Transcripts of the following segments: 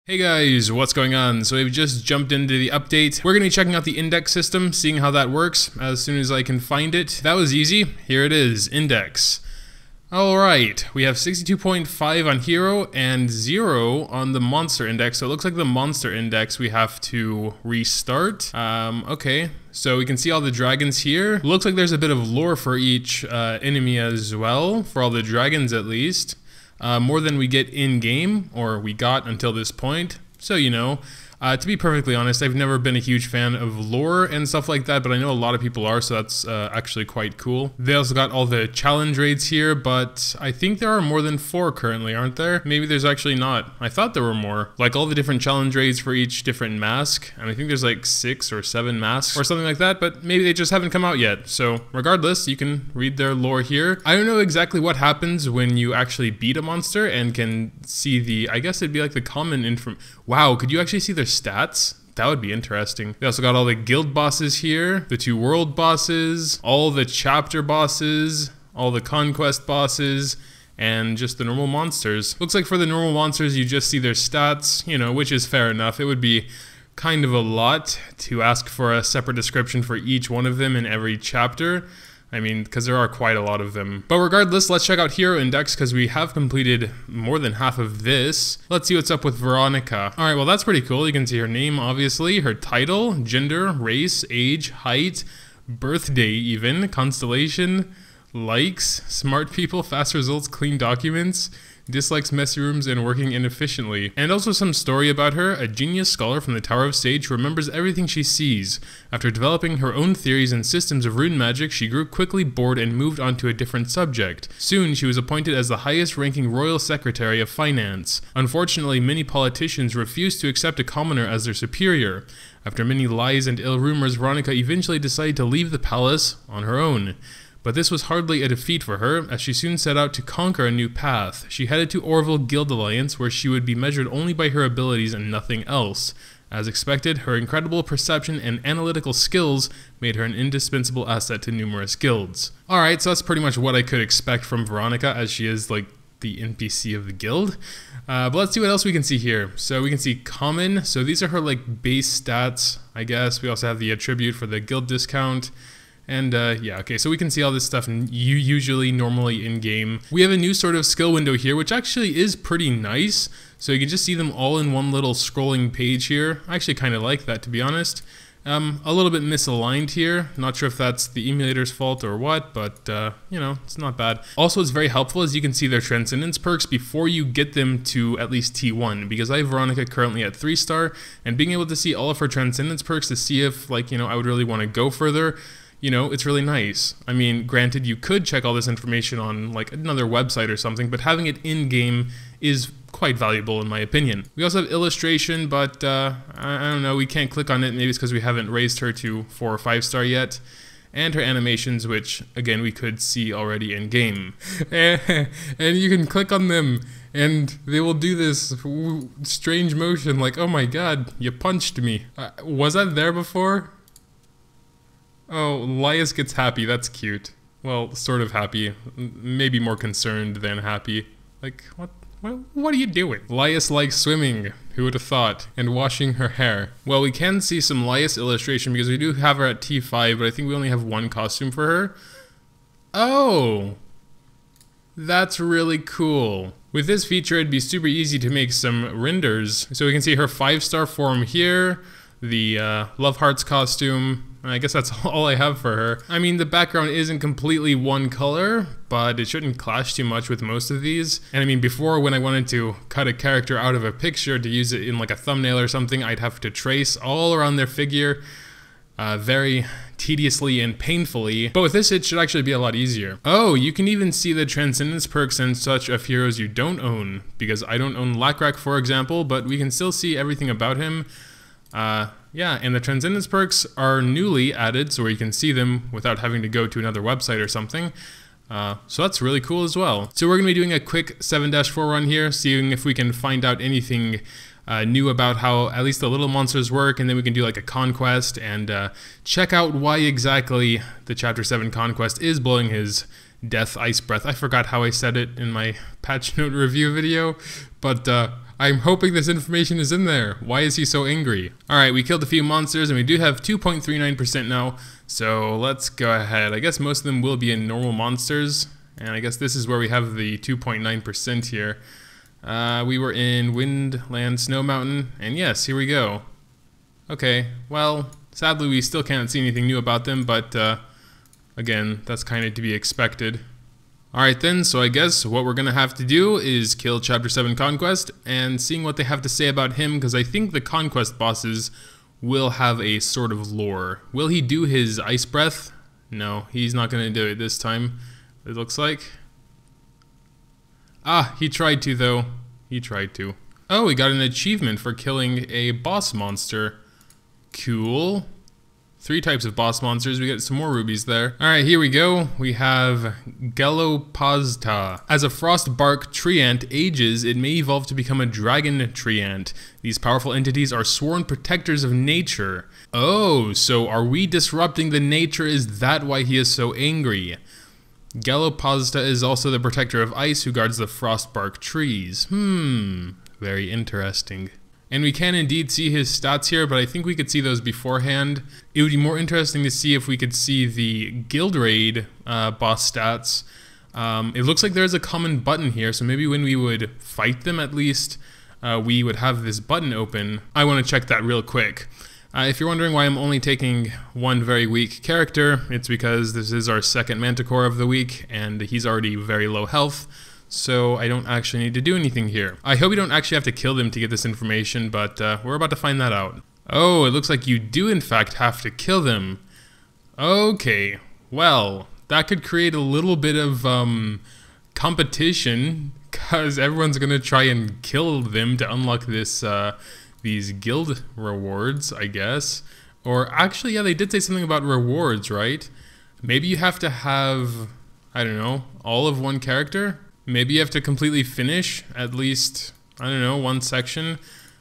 Hey guys, what's going on? So we've just jumped into the update. We're going to be checking out the index system, seeing how that works as soon as I can find it. That was easy. Here it is, index. Alright, we have 62.5 on hero and 0 on the monster index. So it looks like the monster index we have to restart. Okay, so we can see all the dragons here. Looks like there's a bit of lore for each enemy as well, for all the dragons at least. More than we get in-game, or we got until this point. So, you know, to be perfectly honest, I've never been a huge fan of lore and stuff like that, but I know a lot of people are, so that's actually quite cool. They also got all the challenge raids here, but I think there are more than 4 currently, aren't there? Maybe there's actually not. I thought there were more. Like all the different challenge raids for each different mask, and I think there's like 6 or 7 masks or something like that, but maybe they just haven't come out yet. So regardless, you can read their lore here. I don't know exactly what happens when you actually beat a monster and can see the, I guess it'd be like the common information. Wow, could you actually see their stats? That would be interesting. They also got all the guild bosses here, the 2 world bosses, all the chapter bosses, all the conquest bosses, and just the normal monsters. Looks like for the normal monsters, you just see their stats, you know, which is fair enough. It would be kind of a lot to ask for a separate description for each one of them in every chapter. I mean, because there are quite a lot of them. But regardless, let's check out Hero Index because we have completed more than half of this. Let's see what's up with Veronica. Alright, well that's pretty cool. You can see her name, obviously, her title, gender, race, age, height, birthday even, constellation, likes, smart people, fast results, clean documents, dislikes messy rooms and working inefficiently. And also some story about her. A genius scholar from the Tower of Sage who remembers everything she sees. After developing her own theories and systems of rune magic, she grew quickly bored and moved on to a different subject. Soon, she was appointed as the highest-ranking royal secretary of finance. Unfortunately, many politicians refused to accept a commoner as their superior. After many lies and ill rumors, Veronica eventually decided to leave the palace on her own. But this was hardly a defeat for her, as she soon set out to conquer a new path. She headed to Orville Guild Alliance, where she would be measured only by her abilities and nothing else. As expected, her incredible perception and analytical skills made her an indispensable asset to numerous guilds. Alright, so that's pretty much what I could expect from Veronica, as she is like the NPC of the guild. But let's see what else we can see here. So we can see common, so these are her like base stats, I guess. We also have the attribute for the guild discount. And yeah, okay, so we can see all this stuff normally in game. We have a new sort of skill window here, which actually is pretty nice. So you can just see them all in one little scrolling page here. I actually kind of like that, to be honest. A little bit misaligned here. Not sure if that's the emulator's fault or what, but you know, it's not bad. Also, it's very helpful as you can see their transcendence perks before you get them to at least T1, because I have Veronica currently at 3-star, and being able to see all of her transcendence perks to see if, like, you know, I would really want to go further. You know, it's really nice. I mean, granted, you could check all this information on like another website or something, but having it in-game is quite valuable in my opinion. We also have illustration, but I don't know, we can't click on it. Maybe it's because we haven't raised her to 4 or 5-star yet. And her animations, which again, we could see already in-game. And you can click on them and they will do this strange motion like, oh my god, you punched me. Was that there before? Oh, Lias gets happy, that's cute. Well, sort of happy. Maybe more concerned than happy. Like, what are you doing? Lias likes swimming, who would have thought, and washing her hair. Well, we can see some Lias illustration because we do have her at T5, but I think we only have 1 costume for her. Oh! That's really cool. With this feature, it'd be super easy to make some renders. So we can see her 5-star form here, the Love Hearts costume. I guess that's all I have for her. I mean, the background isn't completely one color, but it shouldn't clash too much with most of these. And I mean, before when I wanted to cut a character out of a picture to use it in like a thumbnail or something, I'd have to trace all around their figure very tediously and painfully. But with this, it should actually be a lot easier. Oh, you can even see the transcendence perks and such of heroes you don't own, because I don't own Lakrak, for example, but we can still see everything about him. Yeah, and the transcendence perks are newly added, so where you can see them without having to go to another website or something. So that's really cool as well. So we're going to be doing a quick 7-4 run here, seeing if we can find out anything new about how at least the little monsters work, and then we can do like a conquest and check out why exactly the Chapter 7 conquest is blowing his death, ice breath. I forgot how I said it in my patch note review video, but I'm hoping this information is in there. Why is he so angry? Alright, we killed a few monsters and we do have 2.39% now, so let's go ahead. I guess most of them will be in normal monsters, and I guess this is where we have the 2.9% here. We were in Wind, Land, Snow Mountain, and yes, here we go. Okay, well, sadly we still can't see anything new about them, but again, that's kind of to be expected. Alright then, so I guess what we're gonna have to do is kill Chapter 7 Conquest and seeing what they have to say about him, because I think the Conquest bosses will have a sort of lore. Will he do his ice breath? No, he's not gonna do it this time, it looks like. Ah, he tried to though. He tried to. Oh, we got an achievement for killing a boss monster. Cool. 3 types of boss monsters. We get some more rubies there. Alright, here we go. We have Gelopazta. As a frost bark tree ant ages, it may evolve to become a dragon tree ant. These powerful entities are sworn protectors of nature. Oh, so are we disrupting the nature? Is that why he is so angry? Gelopazta is also the protector of ice who guards the frost bark trees. Very interesting. And we can indeed see his stats here, but I think we could see those beforehand. It would be more interesting to see if we could see the guild raid boss stats. It looks like there's a common button here, so maybe when we would fight them at least, we would have this button open. I want to check that real quick. If you're wondering why I'm only taking one very weak character, it's because this is our second Manticore of the week, and he's already very low health. So I don't actually need to do anything here. I hope we don't actually have to kill them to get this information, but we're about to find that out. Oh, it looks like you do in fact have to kill them. Okay, well, that could create a little bit of competition, because everyone's gonna try and kill them to unlock this these guild rewards, I guess. Or actually, yeah, they did say something about rewards, right? Maybe you have to have, I don't know, all of one character? Maybe you have to completely finish at least, I don't know, one section.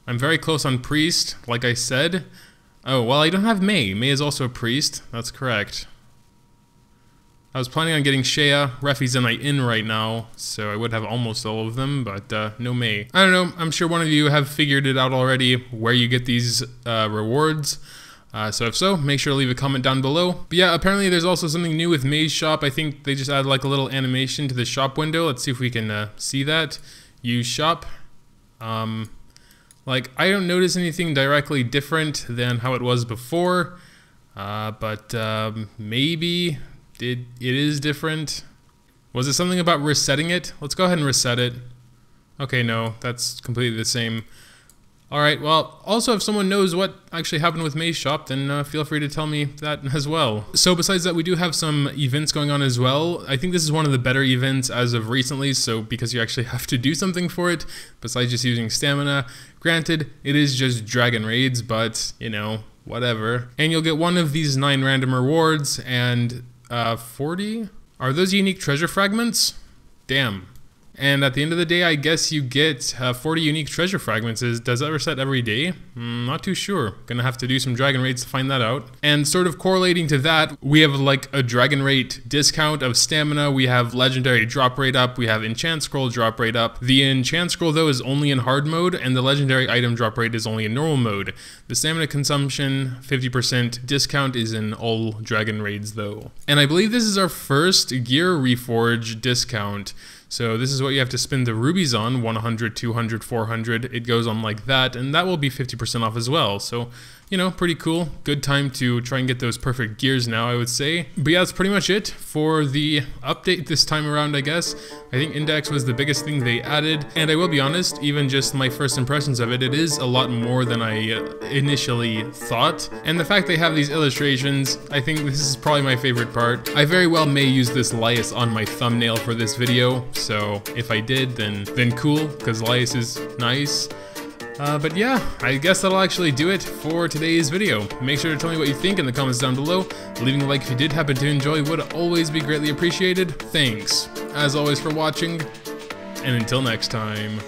I'm very close on Priest, like I said. Oh, well, I don't have May. May is also a Priest. That's correct. I was planning on getting Shea. Refi's in my inn right now, so I would have almost all of them, but no May. I don't know. I'm sure one of you have figured it out already where you get these rewards. So if so, make sure to leave a comment down below. But yeah, apparently there's also something new with May's shop. I think they just added like a little animation to the shop window. Let's see if we can see that. Use shop. Like, I don't notice anything directly different than how it was before. But maybe it is different. Was it something about resetting it? Let's go ahead and reset it. Okay, no, that's completely the same. Alright, well, also if someone knows what actually happened with May's shop, then feel free to tell me that as well. So besides that, we do have some events going on as well. I think this is one of the better events as of recently, so because you actually have to do something for it, besides just using stamina. Granted, it is just dragon raids, but, you know, whatever. And you'll get one of these 9 random rewards, and 40? Are those unique treasure fragments? Damn. And at the end of the day, I guess you get 40 unique treasure fragments. Does that reset every day? Not too sure. Gonna have to do some dragon raids to find that out. And sort of correlating to that, we have like a dragon rate discount of stamina. We have legendary drop rate up. We have enchant scroll drop rate up. The enchant scroll though is only in hard mode, and the legendary item drop rate is only in normal mode. The stamina consumption 50% discount is in all dragon raids though. And I believe this is our first gear reforge discount. So this is what you have to spend the rubies on, 100, 200, 400, it goes on like that, and that will be 50% off as well. So, you know, pretty cool. Good time to try and get those perfect gears now, I would say. But yeah, that's pretty much it for the update this time around, I guess. I think Index was the biggest thing they added, and I will be honest, even just my first impressions of it, it is a lot more than I initially thought. And the fact they have these illustrations, I think this is probably my favorite part. I very well may use this Lias on my thumbnail for this video, so if I did, then cool, because Lias is nice. But yeah, I guess that'll actually do it for today's video. Make sure to tell me what you think in the comments down below. Leaving a like if you did happen to enjoy would always be greatly appreciated. Thanks, as always, for watching, and until next time.